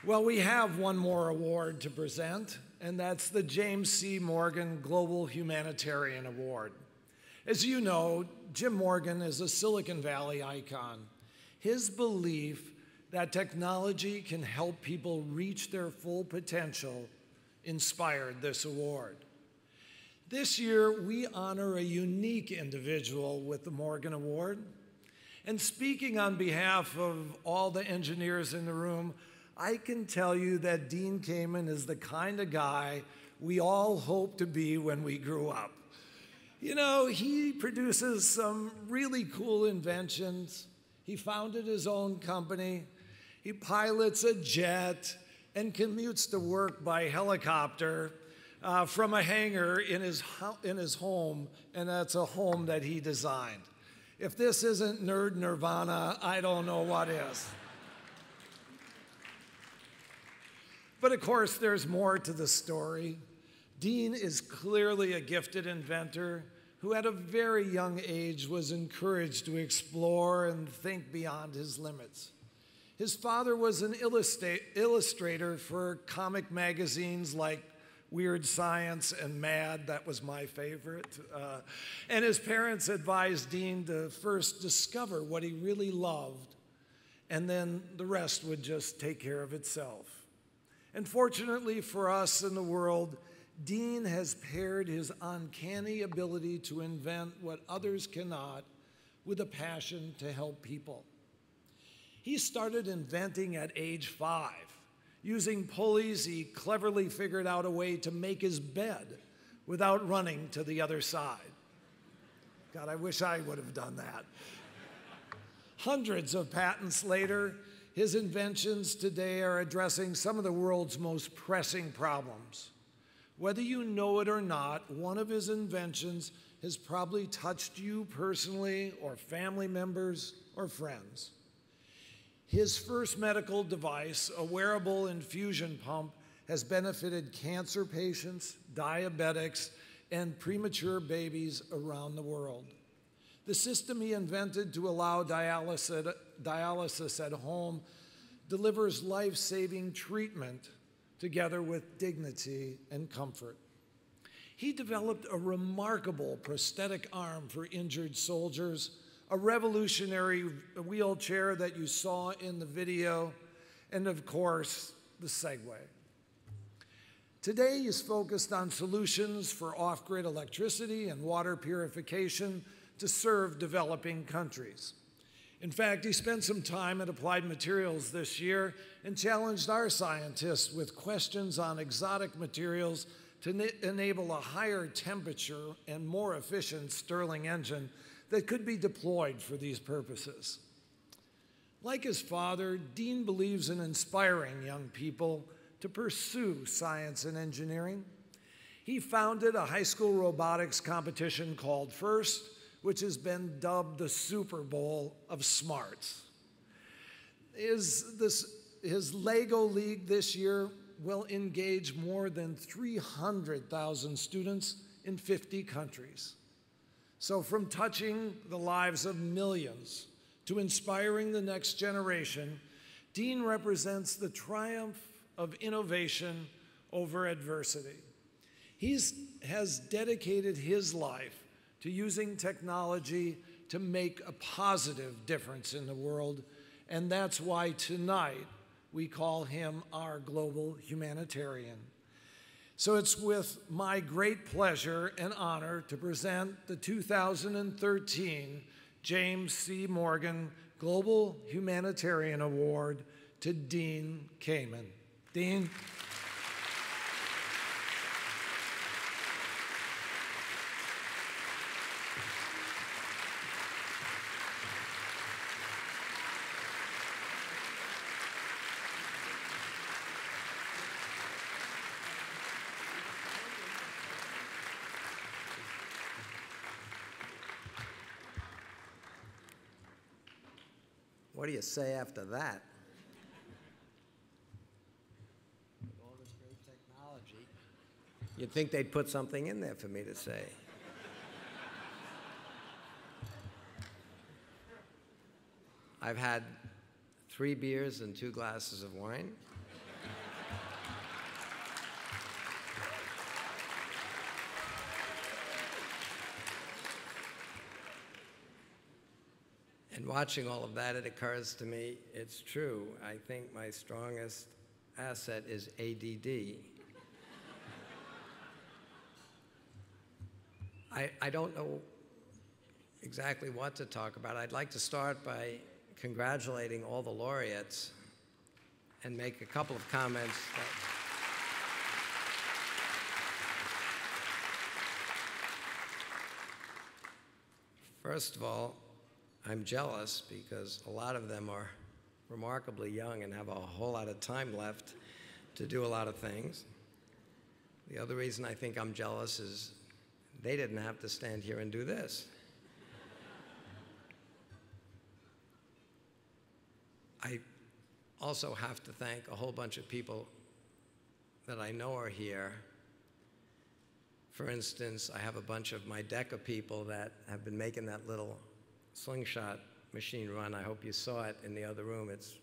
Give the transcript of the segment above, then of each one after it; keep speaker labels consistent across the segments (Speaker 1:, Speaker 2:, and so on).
Speaker 1: Well, we have one more award to present, and that's the James C. Morgan Global Humanitarian Award. As you know, Jim Morgan is a Silicon Valley icon. His belief that technology can help people reach their full potential inspired this award. This year, we honor a unique individual with the Morgan Award. And speaking on behalf of all the engineers in the room, I can tell you that Dean Kamen is the kind of guy we all hope to be when we grew up. You know, he produces some really cool inventions. He founded his own company. He pilots a jet and commutes to work by helicopter from a hangar in his home, and that's a home that he designed. If this isn't nerd nirvana, I don't know what is. But of course, there's more to the story. Dean is clearly a gifted inventor who at a very young age was encouraged to explore and think beyond his limits. His father was an illustrator for comic magazines like Weird Science and Mad, that was my favorite. And his parents advised Dean to first discover what he really loved, and then the rest would just take care of itself. And fortunately for us in the world, Dean has paired his uncanny ability to invent what others cannot with a passion to help people. He started inventing at age 5. Using pulleys, he cleverly figured out a way to make his bed without running to the other side. God, I wish I would have done that. Hundreds of patents later, his inventions today are addressing some of the world's most pressing problems. Whether you know it or not, one of his inventions has probably touched you personally or family members or friends. His first medical device, a wearable infusion pump, has benefited cancer patients, diabetics, and premature babies around the world. The system he invented to allow dialysis at home delivers life-saving treatment together with dignity and comfort. He developed a remarkable prosthetic arm for injured soldiers, a revolutionary wheelchair that you saw in the video, and of course, the Segway. Today, he's focused on solutions for off-grid electricity and water purification to serve developing countries. In fact, he spent some time at Applied Materials this year and challenged our scientists with questions on exotic materials to enable a higher temperature and more efficient Stirling engine that could be deployed for these purposes. Like his father, Dean believes in inspiring young people to pursue science and engineering. He founded a high school robotics competition called FIRST, which has been dubbed the Super Bowl of smarts. His Lego League this year will engage more than 300,000 students in 50 countries. So from touching the lives of millions to inspiring the next generation, Dean represents the triumph of innovation over adversity. He has dedicated his life to using technology to make a positive difference in the world, and that's why tonight we call him our global humanitarian. So it's with my great pleasure and honor to present the 2013 James C. Morgan Global Humanitarian Award to Dean Kamen. Dean.
Speaker 2: What do you say after that? With all this great technology, you'd think they'd put something in there for me to say. I've had 3 beers and 2 glasses of wine. And watching all of that, it occurs to me, it's true. I think my strongest asset is ADD. I don't know exactly what to talk about. I'd like to start by congratulating all the laureates and make a couple of comments. First of all, I'm jealous because a lot of them are remarkably young and have a whole lot of time left to do a lot of things. The other reason I think I'm jealous is they didn't have to stand here and do this. I also have to thank a whole bunch of people that I know are here. For instance, I have a bunch of my DEKA people that have been making that little slingshot machine run. I hope you saw it in the other room. It's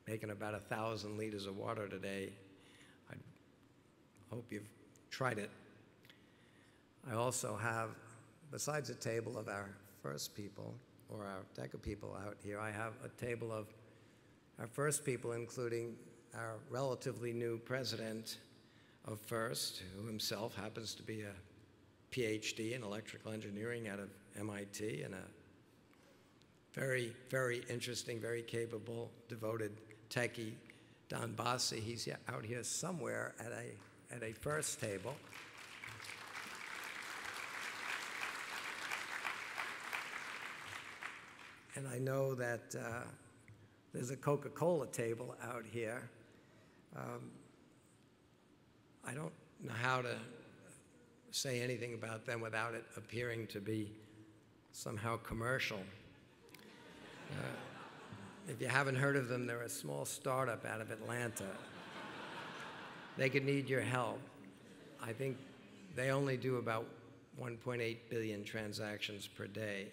Speaker 2: making about 1,000 liters of water today. I hope you've tried it. I also have, besides a table of our first people, or our DEKA people out here, I have a table of our first people, including our relatively new president of FIRST, who himself happens to be a PhD in electrical engineering out of MIT and a very, very interesting, very capable, devoted techie, Don Bassi. He's out here somewhere at a FIRST table. And I know that there's a Coca-Cola table out here. I don't know how to say anything about them without it appearing to be somehow commercial. If you haven't heard of them, they're a small startup out of Atlanta. They could need your help. I think they only do about 1.8 billion transactions per day.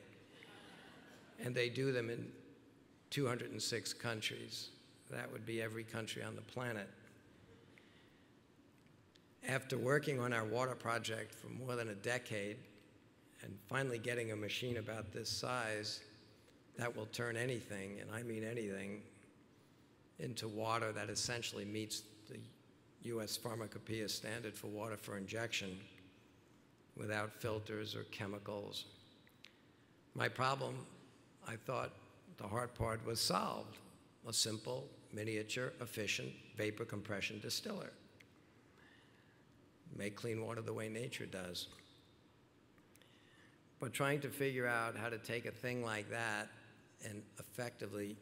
Speaker 2: And they do them in 206 countries. That would be every country on the planet. After working on our water project for more than a decade and finally getting a machine about this size that will turn anything, and I mean anything, into water that essentially meets the US pharmacopoeia standard for water for injection without filters or chemicals. My problem, I thought the hard part was solved. A simple, miniature, efficient vapor compression distiller. Make clean water the way nature does. But trying to figure out how to take a thing like that and effectively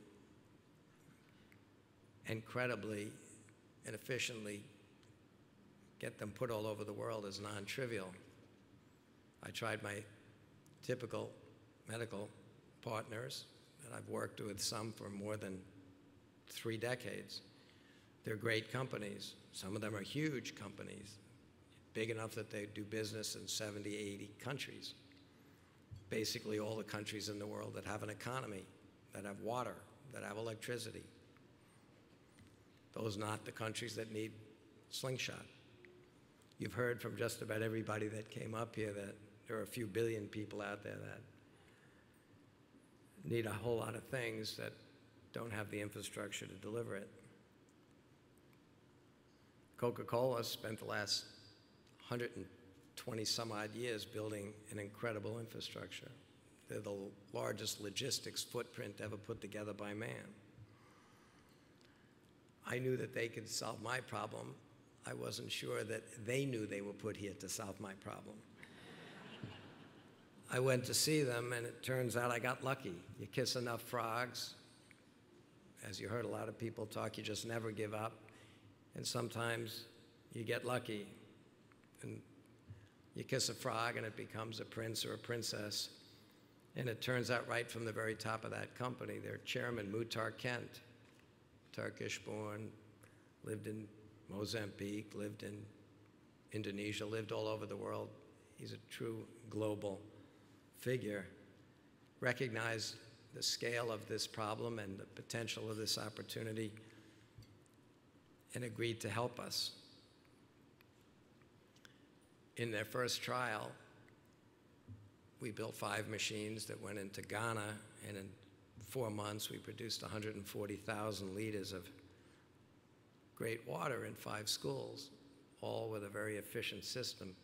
Speaker 2: and credibly and efficiently get them put all over the world is non-trivial. I tried my typical medical partners, and I've worked with some for more than 3 decades. They're great companies. Some of them are huge companies, big enough that they do business in 70, 80 countries. Basically all the countries in the world that have an economy, that have water, that have electricity. Those not the countries that need slingshot. You've heard from just about everybody that came up here that there are a few billion people out there that need a whole lot of things that don't have the infrastructure to deliver it. Coca-Cola spent the last 120 some odd years building an incredible infrastructure. They're the largest logistics footprint ever put together by man. I knew that they could solve my problem. I wasn't sure that they knew they were put here to solve my problem. I went to see them, and it turns out I got lucky. You kiss enough frogs. As you heard a lot of people talk, you just never give up. And sometimes you get lucky, and you kiss a frog, and it becomes a prince or a princess. And it turns out right from the very top of that company, their chairman, Muhtar Kent, Turkish-born, lived in Mozambique, lived in Indonesia, lived all over the world. He's a true global figure, recognized the scale of this problem and the potential of this opportunity, and agreed to help us. In their first trial, we built 5 machines that went into Ghana, and in 4 months, we produced 140,000 liters of great water in 5 schools, all with a very efficient system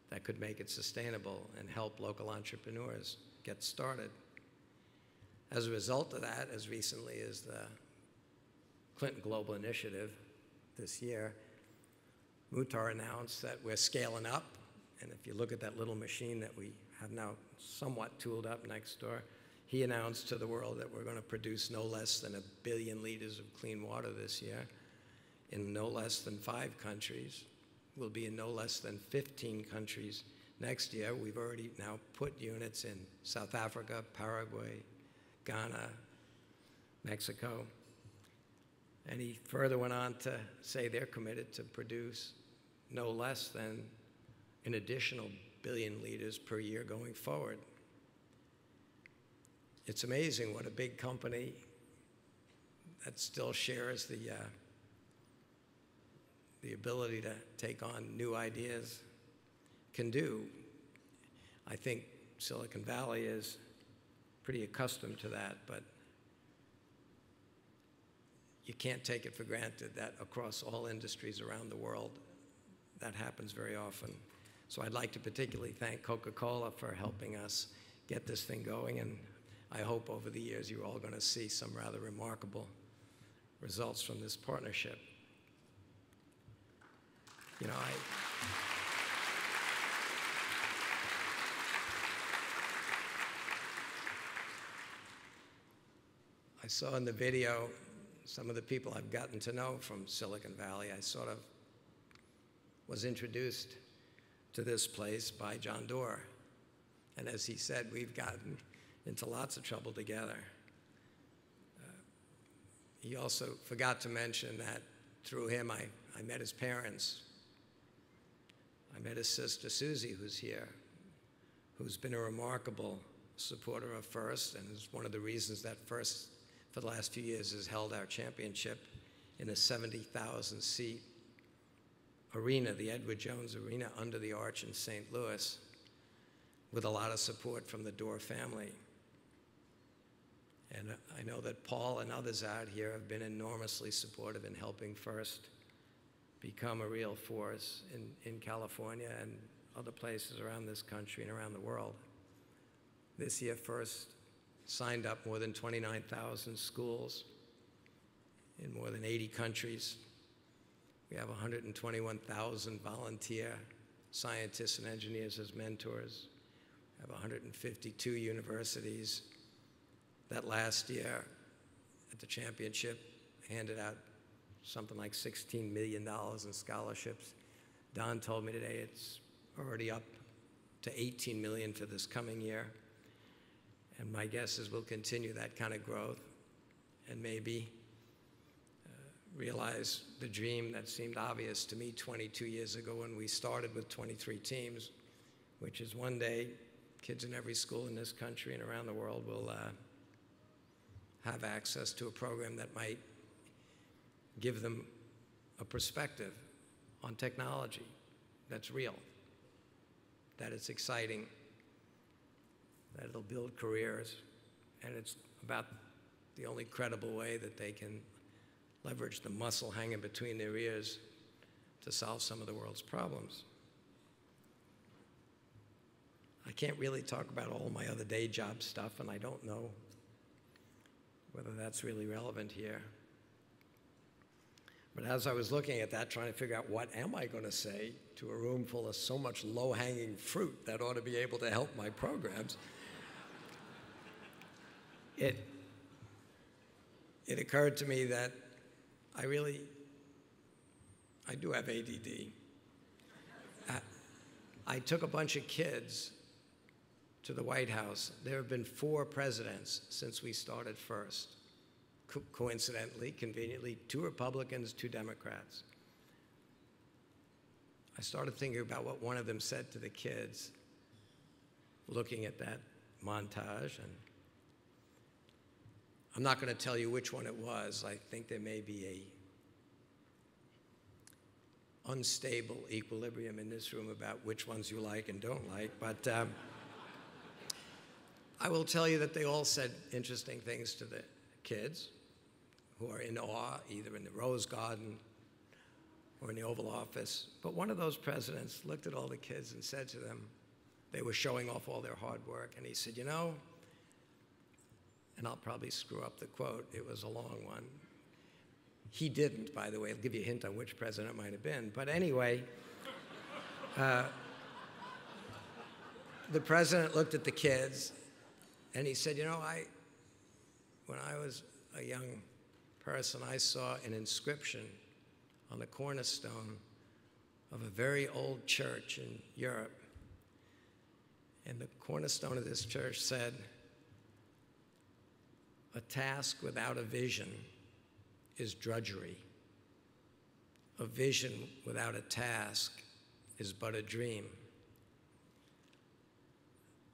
Speaker 2: that could make it sustainable and help local entrepreneurs get started. As a result of that, as recently as the Clinton Global Initiative this year, Muhtar announced that we're scaling up. And if you look at that little machine that we have now somewhat tooled up next door, he announced to the world that we're going to produce no less than 1 billion liters of clean water this year in no less than 5 countries. We'll be in no less than 15 countries next year. We've already now put units in South Africa, Paraguay, Ghana, Mexico. And he further went on to say they're committed to produce no less than an additional 1 billion liters per year going forward. It's amazing what a big company that still shares the ability to take on new ideas can do. I think Silicon Valley is pretty accustomed to that, but you can't take it for granted that across all industries around the world, that happens very often. So I'd like to particularly thank Coca-Cola for helping us get this thing going, and I hope over the years you're all going to see some rather remarkable results from this partnership. You know, I saw in the video some of the people I've gotten to know from Silicon Valley. I sort of was introduced to this place by John Doerr. And as he said, we've gotten into lots of trouble together. He also forgot to mention that through him, I met his parents. I met his sister, Susie, who's here, who's been a remarkable supporter of FIRST and is one of the reasons that FIRST, for the last few years, has held our championship in a 70,000-seat arena, the Edward Jones Arena, under the arch in St. Louis, with a lot of support from the Doerr family. And I know that Paul and others out here have been enormously supportive in helping FIRST become a real force in California and other places around this country and around the world. This year, FIRST signed up more than 29,000 schools in more than 80 countries. We have 121,000 volunteer scientists and engineers as mentors. We have 152 universities that last year at the championship handed out something like $16 million in scholarships. Don told me today it's already up to $18 million for this coming year. And my guess is we'll continue that kind of growth and maybe realize the dream that seemed obvious to me 22 years ago when we started with 23 teams, which is one day kids in every school in this country and around the world will have access to a program that might give them a perspective on technology that's real, that it's exciting, that it'll build careers, and it's about the only credible way that they can leverage the muscle hanging between their ears to solve some of the world's problems. I can't really talk about all my other day job stuff, and I don't know whether that's really relevant here. But as I was looking at that, trying to figure out what am I going to say to a room full of so much low-hanging fruit that ought to be able to help my programs, it occurred to me that I do have ADD. I took a bunch of kids to the White House. There have been 4 presidents since we started FIRST. Coincidentally, conveniently, 2 Republicans, 2 Democrats. I started thinking about what one of them said to the kids, looking at that montage, and I'm not going to tell you which one it was. I think there may be a unstable equilibrium in this room about which ones you like and don't like, but I will tell you that they all said interesting things to the kids who are in awe, either in the Rose Garden or in the Oval Office. But one of those presidents looked at all the kids and said to them, they were showing off all their hard work, and he said, you know, and I'll probably screw up the quote, it was a long one. He didn't, by the way. I'll give you a hint on which president it might have been. But anyway, the president looked at the kids, and he said, you know, when I was a young person, I saw an inscription on the cornerstone of a very old church in Europe. And the cornerstone of this church said, a task without a vision is drudgery. A vision without a task is but a dream.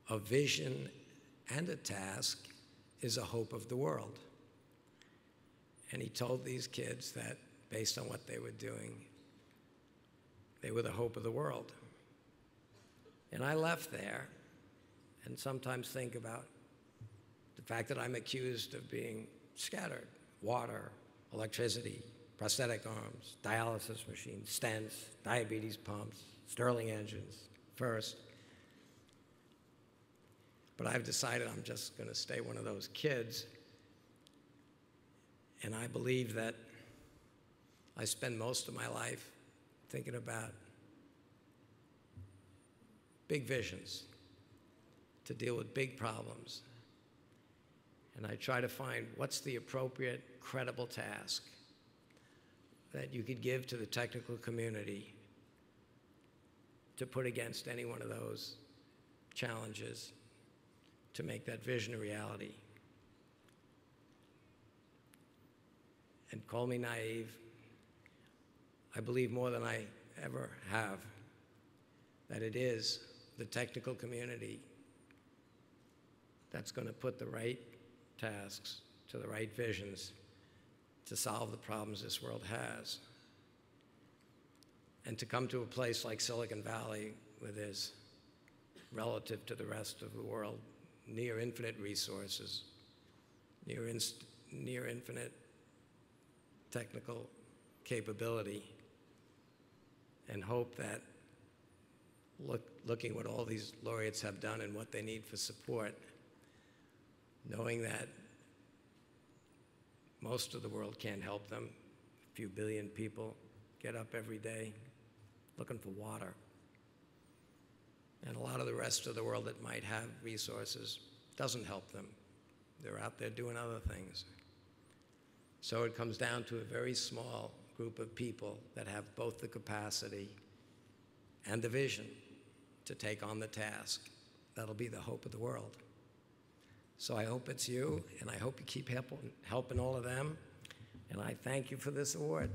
Speaker 2: A vision and a task is a hope of the world. And he told these kids that based on what they were doing, they were the hope of the world. And I left there and sometimes think about the fact that I'm accused of being scattered. Water, electricity, prosthetic arms, dialysis machines, stents, diabetes pumps, Stirling engines first. But I've decided I'm just going to stay one of those kids. And I believe that I spend most of my life thinking about big visions to deal with big problems. And I try to find what's the appropriate, credible task that you could give to the technical community to put against any one of those challenges to make that vision a reality. And call me naive, I believe more than I ever have that it is the technical community that's going to put the right tasks to the right visions to solve the problems this world has. And to come to a place like Silicon Valley where there's, relative to the rest of the world, near infinite resources, near infinite technical capability, and hope that looking what all these laureates have done and what they need for support, knowing that most of the world can't help them. A few billion people get up every day looking for water. And a lot of the rest of the world that might have resources doesn't help them. They're out there doing other things. So it comes down to a very small group of people that have both the capacity and the vision to take on the task. That'll be the hope of the world. So I hope it's you, and I hope you keep helping all of them. And I thank you for this award.